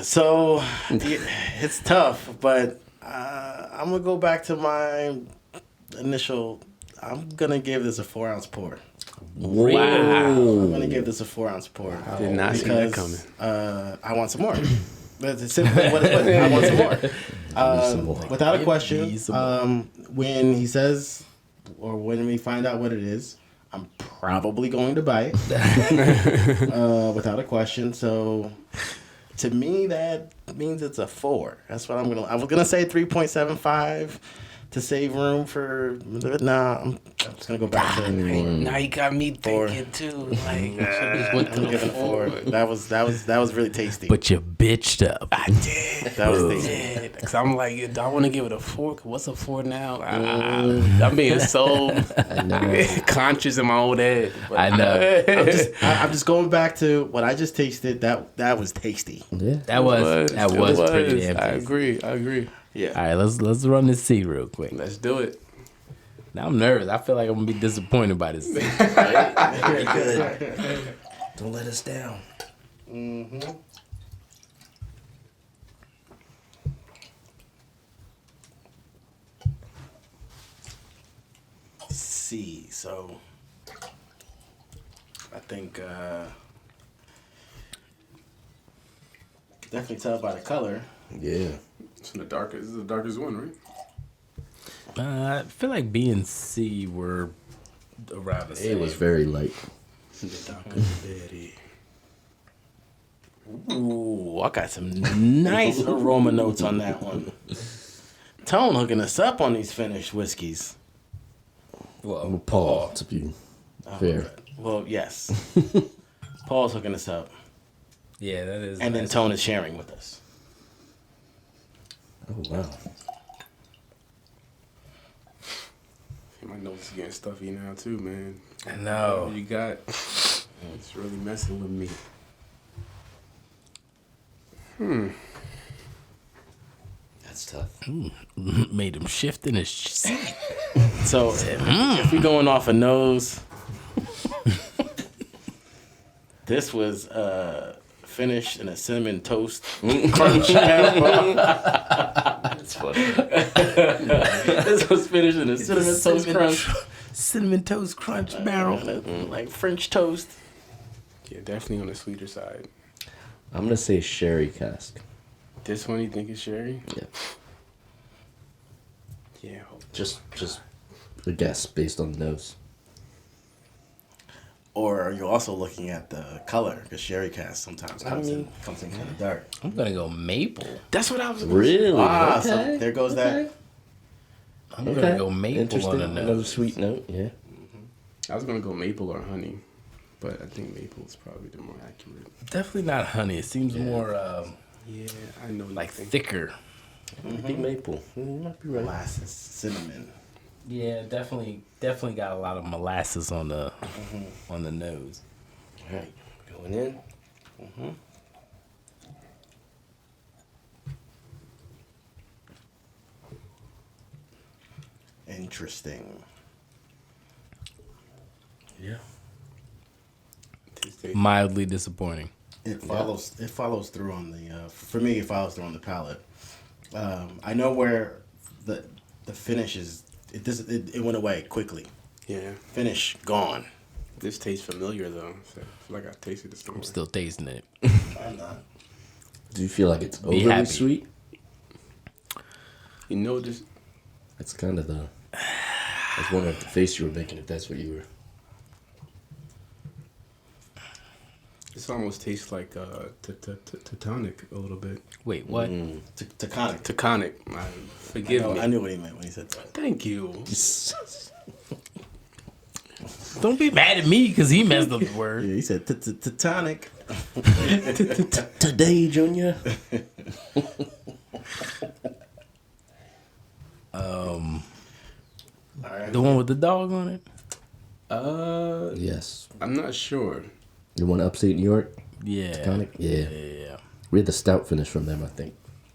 So it's tough, but I'm gonna go back to my initial. I'm gonna give this a 4-ounce pour. wow. I'm gonna give this a 4-ounce pour. Did not see that because, coming. I want some more. That's simply what it was. I want some more. Some more. Without a Give question, me some more. when he says or when we find out what it is, I'm probably going to buy it without a question. So to me, that means it's a 4. That's what I was gonna say 3.75 to save room for. Nah, I'm just gonna go back to. Now you got me thinking too. Like, just went to I'm giving the a 4. That was really tasty. But you bitched up. I did. That was tasty. Cause I'm like, do I want to give it a 4? 'Cause what's a 4 now? I'm being so conscious in my old head. But I know. I'm just going back to what I just tasted. That was tasty. Yeah. That was pretty damn I tasty. agree. Yeah. All right, let's run this seed real quick. Let's do it. Now I'm nervous. I feel like I'm gonna be disappointed by this seed. Very good. Don't let us down. C. So I think definitely tell by the color. Yeah. It's the darkest. This is the darkest one, right? I feel like B and C were around the same. It was very light. The darkest berry. Ooh, I got some nice aroma notes on that one. Tone hooking us up on these finished whiskeys. Well, Paul, to be fair. Well, yes. Paul's hooking us up. yeah, that is. And then nice. Tone is sharing with us. Oh, wow. My nose is getting stuffy now too, man. I know. What you got? It's really messing with me. That's tough. Made him shift in his seat. So if we're going off a nose, this was finished in a cinnamon toast crunch. That's funny. This was finished in a cinnamon toast crunch. Cinnamon toast crunch barrel. Like French toast. Yeah, definitely on the sweeter side. I'm going to say sherry cask. This one you think is sherry? Yeah. Yeah. Just a guess based on the nose. Or are you also looking at the color? Because sherry cask sometimes comes in kind of dark. I'm gonna go maple. That's what I was. Really? Ah, Okay. so there goes that. I'm gonna go maple Interesting. on the Another nose. sweet note, yeah. I was gonna go maple or honey, but I think maple is probably the more accurate. Definitely not honey. It seems more Yeah, I know. like thicker. Big maple. You might be right. Molasses, cinnamon. Yeah, definitely got a lot of molasses on the nose. All right, going in. Interesting. Yeah. Mildly disappointing. It follows through on the for me it follows through on the palate. I know where the finish is. It went away quickly. Yeah, Finish gone. this tastes familiar though. So I feel like I've tasted this somewhere. I'm still tasting it. I'm not. Do you feel like it's Be overly happy. sweet? You know this. That's kind of the. I was wondering if the face you were making, if that's what you were. This almost tastes like tonic a little bit. Wait, what? Taconic. Taconic. Forgive me. I knew what he meant when he said that. Thank you. Don't be mad at me because he messed up the word. Yeah, he said tonic. Today, Junior. The one with the dog on it? Yes. I'm not sure. The one upstate New York? Yeah. Tonic? Yeah. Yeah. We had the stout finish from them, I think.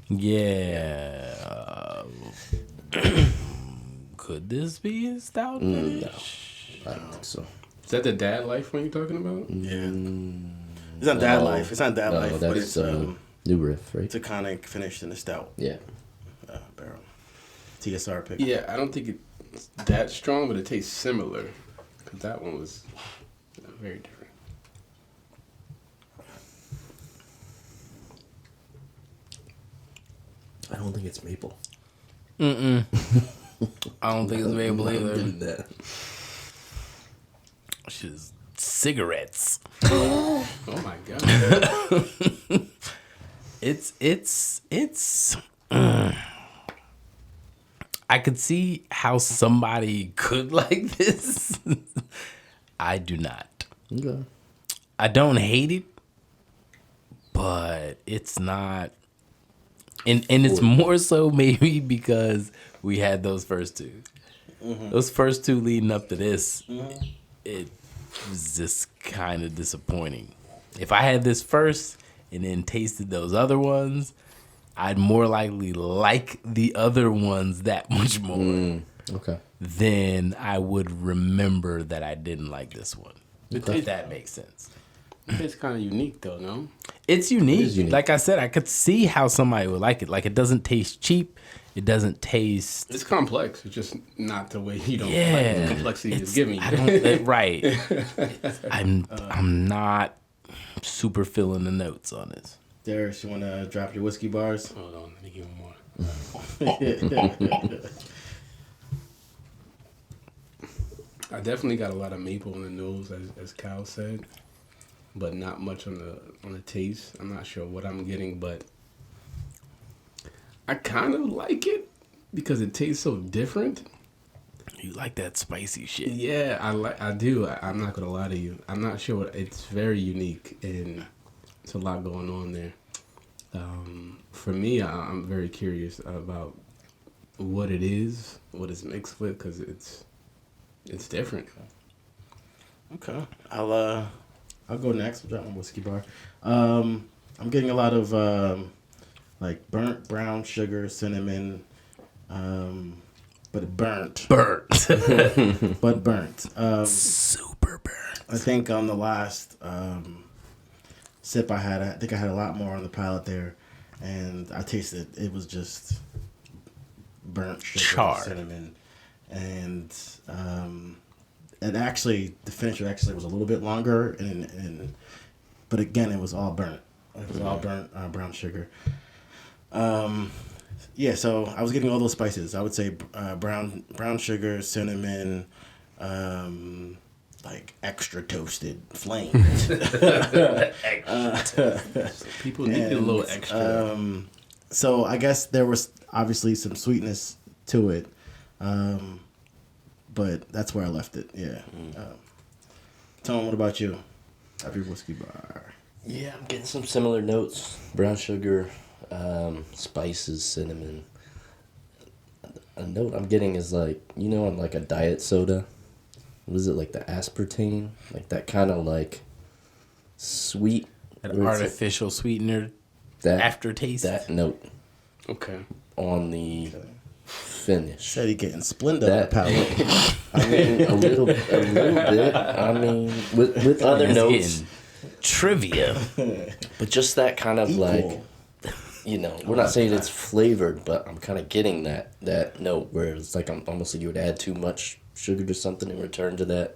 Yeah. Could this be a stout finish? I don't think so. Is that the dad life one you're talking about? Yeah. It's not Dad Life. It's not Dad No, Life, but that's it's New Riff, right? Taconic finished in a stout Yeah. barrel. TSR pick. Yeah, I don't think it's that strong, but it tastes similar. Because that one was very different. I don't think it's maple. I don't think it's available I'm either. getting that. Just cigarettes. Oh my god. It's I could see how somebody could like this. I do not. Okay. I don't hate it, but it's not. And it's more so maybe because we had those first two. Those first two leading up to this, it was just kind of disappointing. If I had this first and then tasted those other ones, I'd more likely like the other ones that much more Okay. than I would remember that I didn't like this one. If that makes sense. It's kind of unique though, no? It's unique. It is unique. Like I said, I could see how somebody would like it. Like, it doesn't taste cheap. It doesn't taste. It's complex. It's just not the way you don't Yeah. like the complexity is giving you. I don't. Right. I'm not super feeling the notes on this. Darius, you want to drop your whiskey bars? Hold on, let me give him more. I definitely got a lot of maple in the nose, as Kyle said, but not much on the taste. I'm not sure what I'm getting, but I kind of like it because it tastes so different. You like that spicy shit? Yeah, I do. I'm not gonna lie to you. I'm not sure. It's very unique and it's a lot going on there. For me, I'm very curious about what it is, what it's mixed with, because it's different. Okay. I'll go next. I'll drop my whiskey bar. I'm getting a lot of like burnt brown sugar, cinnamon, but burnt. But burnt. Super burnt. I think on the last sip I had a lot more on the palate there, and I tasted it was just burnt sugar, Charred. cinnamon, and and actually the finisher actually was a little bit longer, and but again it was all burnt. It was all burnt brown sugar. Yeah, so I was getting all those spices. I would say brown sugar, cinnamon, like extra toasted, flamed. People need a little extra. So I guess there was obviously some sweetness to it, but that's where I left it. Yeah. Tom, what about you? Every whiskey bar. Yeah, I'm getting some similar notes. Brown sugar, spices, cinnamon. A note I'm getting is like, on like a diet soda. What is it, like the aspartame? Like that kind of like sweet. An where it's like artificial sweetener that aftertaste. That note Okay. on the finish. Said he getting splendid up the palate. I mean, a little bit. I mean, with other It's notes, getting trivia. but just that kind of like, Equal. we're not saying it's flavored, but I'm kind of getting that note where it's like almost like you would add too much sugar to something in return to that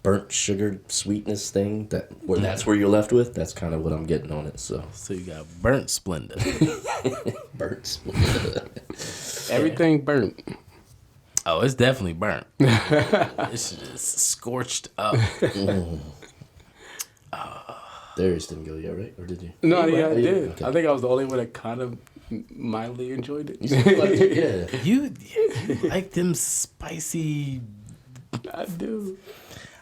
burnt sugar sweetness thing. That's where you're left with. That's kind of what I'm getting on it. So So you got burnt Splenda. burnt Splenda. Everything burnt. Oh, it's definitely burnt. It's just scorched up. Darius didn't go yet, right? Or did you? No, yeah, I Oh, you did. Okay. I think I was the only one that kind of mildly enjoyed it. You said you liked it, yeah. You like them spicy. I do.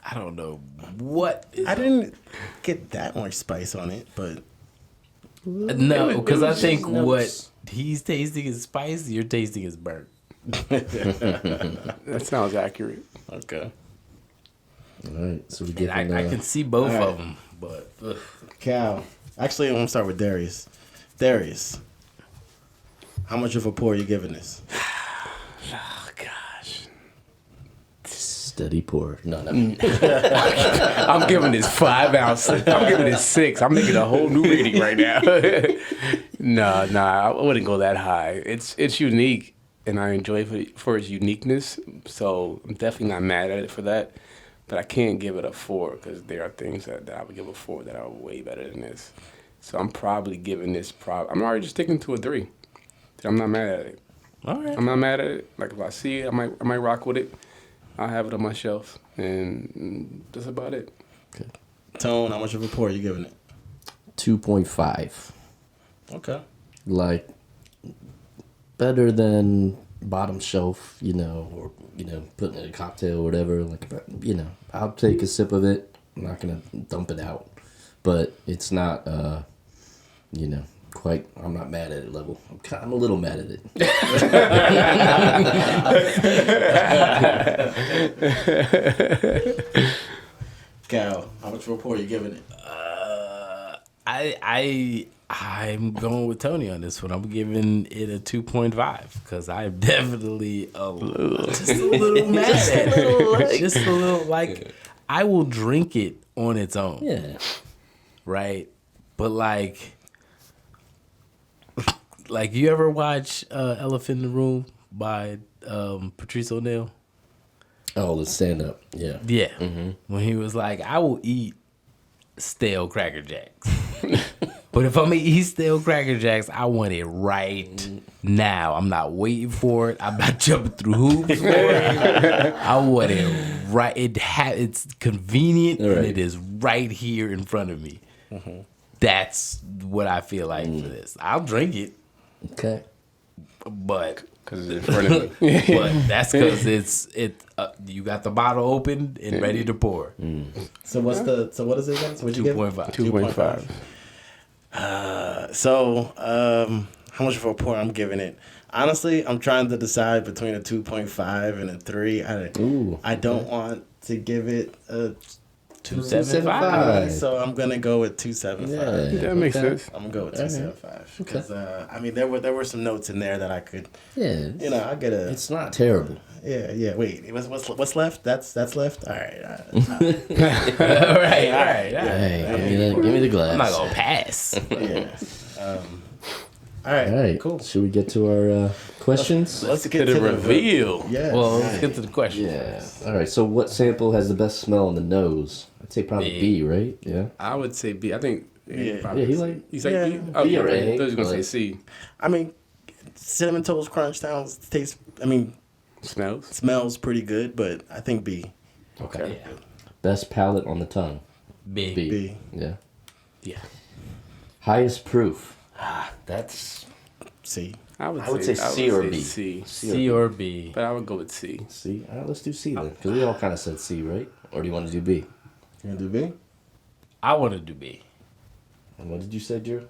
I don't know what. I didn't get that much spice on it, but No, because I think notes. what he's tasting is spice. You're tasting is burnt. That sounds accurate. okay. All right, so we And get I can see both All right. of them, but ugh. Cal. Actually, I'm gonna start with Darius. Darius, how much of a pour are you giving this? Oh gosh. steady pour. No. I'm giving this 5 ounces. I'm giving this 6. I'm making a whole new rating right now. No, I wouldn't go that high. It's unique, and I enjoy it for its uniqueness. So I'm definitely not mad at it for that. But I can't give it a 4 because there are things that I would give a 4 that are way better than this. So I'm probably giving this I'm already just sticking to a 3. I'm not mad at it. All right. I'm not mad at it. Like if I see it, I might rock with it. I'll have it on my shelf, and that's about it. Tone, how much of a pour are you giving it? 2.5. Okay. Like, better than bottom shelf, or, putting in a cocktail or whatever. Like, I'll take a sip of it. I'm not going to dump it out. But it's not, quite, I'm not mad at it level. I'm a little mad at it. Cal, how much of a pour are you giving it? I'm going with Tony on this one. I'm giving it a 2.5 because I'm definitely just a little mad at it. Just a little like I will drink it on its own. Yeah. Right? But like you ever watch Elephant in the Room by Patrice O'Neal? Oh, the stand up. Yeah. Yeah. Mm-hmm. When he was like, I will eat stale Cracker Jacks. But if I'm gonna eat stale Cracker Jacks, I want it right now. I'm not waiting for it. I'm not jumping through hoops for it. I want it right. It's convenient and it is right here in front of me. Mm-hmm. That's what I feel like for this. I'll drink it. Okay. But because it's in front of me. But that's because you got the bottle open and ready to pour. So what is it again? So what'd you give? 2.5. 2.5. How much of a pour I'm giving it? Honestly, I'm trying to decide between a 2.5 and a 3. I don't want to give it a 2.75. So I'm gonna go with 2.75. Yeah. That makes sense. I'm gonna go with 2.75 because there were some notes in there that I could, Yeah. I get a. It's not terrible. Yeah. Wait, what's left? That's left. All right. All right. Hey, give me the glass. I'm not gonna pass. Yeah. All All right. Cool. Should we get to our questions? Let's get To to the reveal. Yeah. Well, let's get to the question. Yeah. All right. So, what sample has the best smell on the nose? I'd say probably B, right? Yeah. I would say B. I think. Yeah. Yeah, he like. You say Yeah. B? Oh, B yeah, or right. A, I thought you was gonna say but- C. I mean, cinnamon toast crunch smells pretty good, but I think B. Okay. Yeah. Best palate on the tongue. B. B. Yeah. Yeah. Highest proof. That's C. I would say C or B. C. C or B. But I would go with C. C. All right, let's do C then, because we all kind of said C, right? Or do you want to do B? You gonna do B? I want to do B. And what did you say, Drew?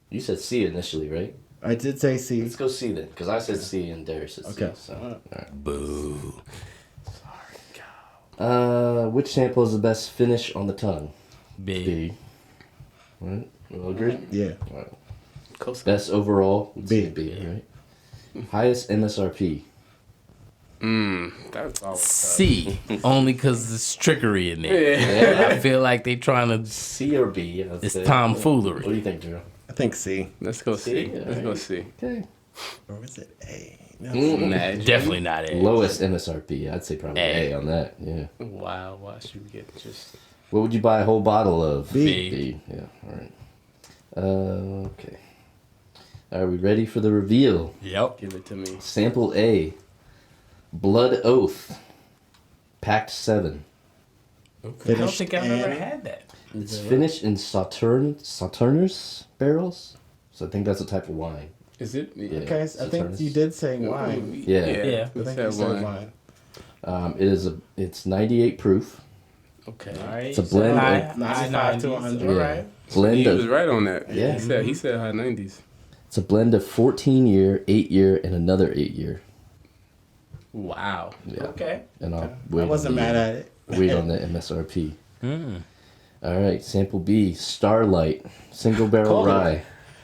You said C initially, right? I did say C. Let's go C then, because I said C and Darius said Okay. C. So. All right. Boo. Which sample is the best finish on the tongue? B. B. All right. We all agree? Yeah. All right. Close. Best overall? We'd B. say B, right? Highest MSRP? That's all. C. Only because there's trickery in there. Yeah. I feel like they trying to. C or B? I'd It's say. tomfoolery. What do you think, Drew? I think C. Let's go C. C, Let's go C. Okay. Or is it A? No. Nah, Definitely not A. Lowest MSRP. I'd say probably A. A on that. Yeah. Wow. Why should we get just? What would you buy a whole bottle of? B. B. Yeah. All right. Okay. Are we ready for the reveal? Yep. Give it to me. Sample A. Blood Oath. Packed 7. I don't Finished think I've ever and- had that. It's finished in Saturnus barrels. So I think that's a type of wine. Is it? Yeah. Okay, I think Saturnus. you did say wine. Yeah. Yeah. I We think said you said wine. wine. It's 98 proof. Okay. All right. It's a blend of- 95 to 100. Yeah. Right. Blend He was of, right on that. Yeah. He said high 90s. it's a blend of 14-year, 8-year, and another 8-year. Wow. Yeah. Okay. And I'll I wait. wasn't mad at it. Wait on the MSRP. All right, sample B, Starlight, single barrel Called it. rye.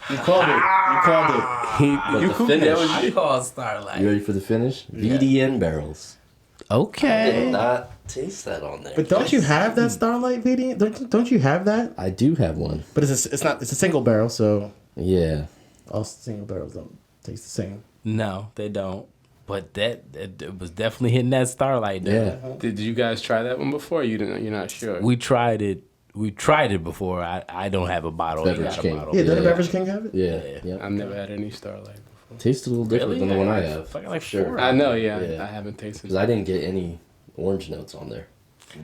You called it. You called it. But the finish. I call Starlight. You ready for the finish? VDN barrels. I did Okay. not taste that on there. But don't you have that Starlight VD? Don't you have that? I do have one. But it's a single barrel, so Yeah. all single barrels don't taste the same. No, they don't. But that it was definitely hitting that Starlight. Though. Yeah. Did you guys try that one before? You didn't. You're not sure. We tried it. We tried it before. I don't have a bottle. He Beverage got a King. bottle. Yeah, doesn't Yeah. Beverage King have it? Yeah. Yeah. I've never had any Starlight Tastes a little different than the one I have. Fucking like Sure. 4. I know, yeah. Yeah. I haven't tasted Because I didn't get any orange notes on there.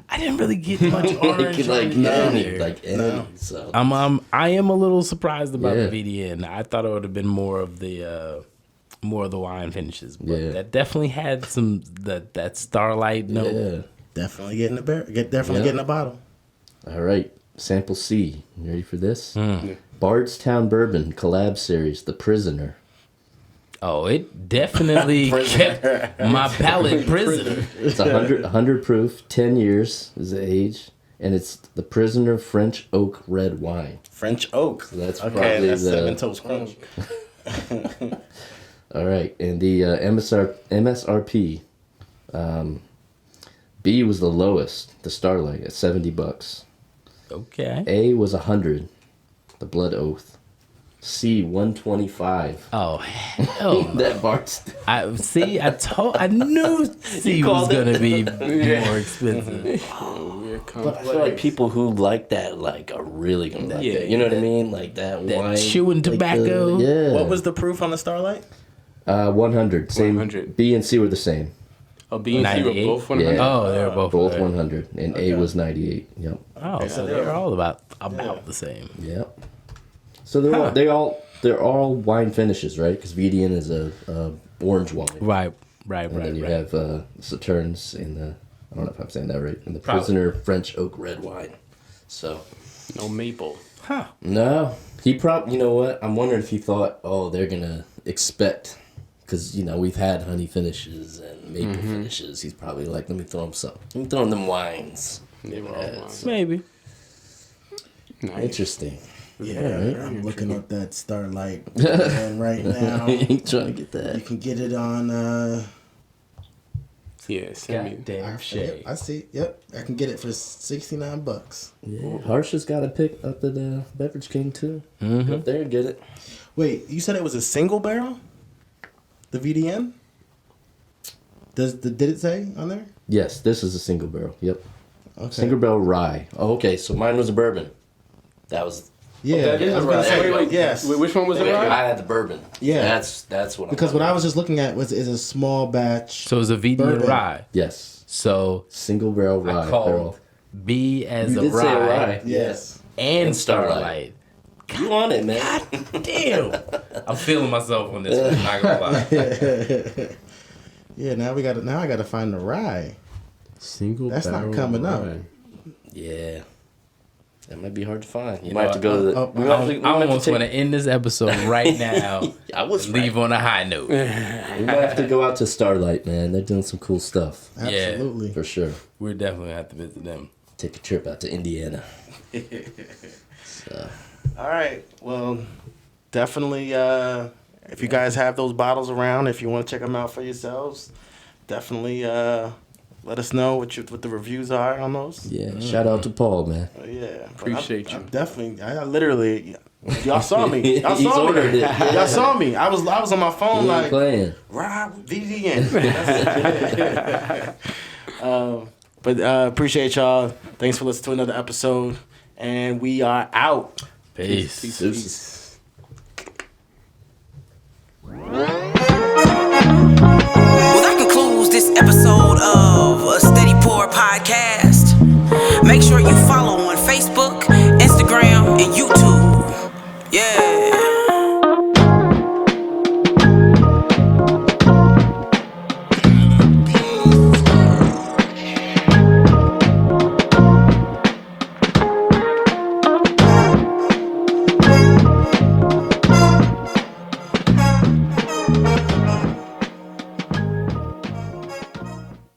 I didn't really get much orange. like on any, there. like any. So I am a little surprised about Yeah. the VDN. I thought it would have been more of the wine finishes, but Yeah. that definitely had some that starlight note. yeah. Definitely getting getting a bottle. All right. Sample C. You ready for this? Mm. Bardstown Bourbon collab series, The Prisoner. Oh, it definitely kept my palate prisoner. It's 100 proof, 10 years is the age, and it's The Prisoner French Oak Red Wine. French oak. So that's okay. probably That's the- 7 Toast Crunch. All right, and the MSRP, B was the lowest, the Starlight at $70. Okay. A was 100, the Blood Oath. C 125. Oh hell! That Bart's I knew C was gonna be more expensive. But I feel like people who like that are really gonna like that. You know what I mean? Like that wine, chewing like tobacco. yeah. What was the proof on the Starlight? 100? Same. 100. B and C were the same. Oh, B and C were 98? both 100? Yeah. Oh, they were both Both there. 100, and A was 98. Yep. Oh, so they're all about the same. Yep. So they're all wine finishes, right? Because VDN is a orange wine. Right. And then you have Sauternes in the, I don't know if I'm saying that right, in the Probably. Prisoner French Oak Red Wine. So, No maple. no. He you know what? I'm wondering if he thought, oh, they're going to expect, because, we've had honey finishes and maple finishes. He's probably like, let me throw him some. Let me throw him them wines. They were all Yeah, wine. Maybe. Nice. Interesting. Yeah, I'm looking up that Starlight and right now. He trying to get You that. can get it on. Yeah, send me. Goddamn shade. I see. Yep, I can get it for $69. Yeah. Harsh has got to pick up at Beverage King, too. Go up there and get it. Wait, you said it was a single barrel? The VDN? Did it say on there? Yes, this is a single barrel. Yep. Okay. Single barrel rye. Oh, okay, so mine was a bourbon. That was. Yeah, That is I was a gonna rye. say, Wait, yes. Which one was it? I Rye? had the bourbon. Yeah. That's what. Because what I was just looking at is a small batch. So it's a VDN Bourbon. rye. Yes, So single barrel rye. I called barrel. B as You a did rye, say a rye. Yes. and Starlight. Starlight. You on it, man? Damn. I'm feeling myself on this one. Not gonna lie. Yeah. Now I gotta find the rye. Single That's not barrel coming up. rye. Yeah. That might be hard to find. You might have to go to the. we I might have to- we might have to almost take- want to end this episode right now. I was and leave on a high note. We might have to go out to Starlight, man. They're doing some cool stuff Absolutely. for sure. We're definitely gonna have to visit them. Take a trip out to Indiana. All right. Well, definitely. If you guys have those bottles around, if you want to check them out for yourselves, definitely let us know what the reviews are on those. Yeah. Shout out to Paul, man. Yeah. But Appreciate you. I'm definitely. I literally. Y'all saw me. Y'all He's saw me. ordered it. Y'all saw me. I was on my phone He ain't like playing. Rob VDN. But appreciate y'all. Thanks for listening to another episode, and we are out. Peace. Deuces. Well, that concludes this episode of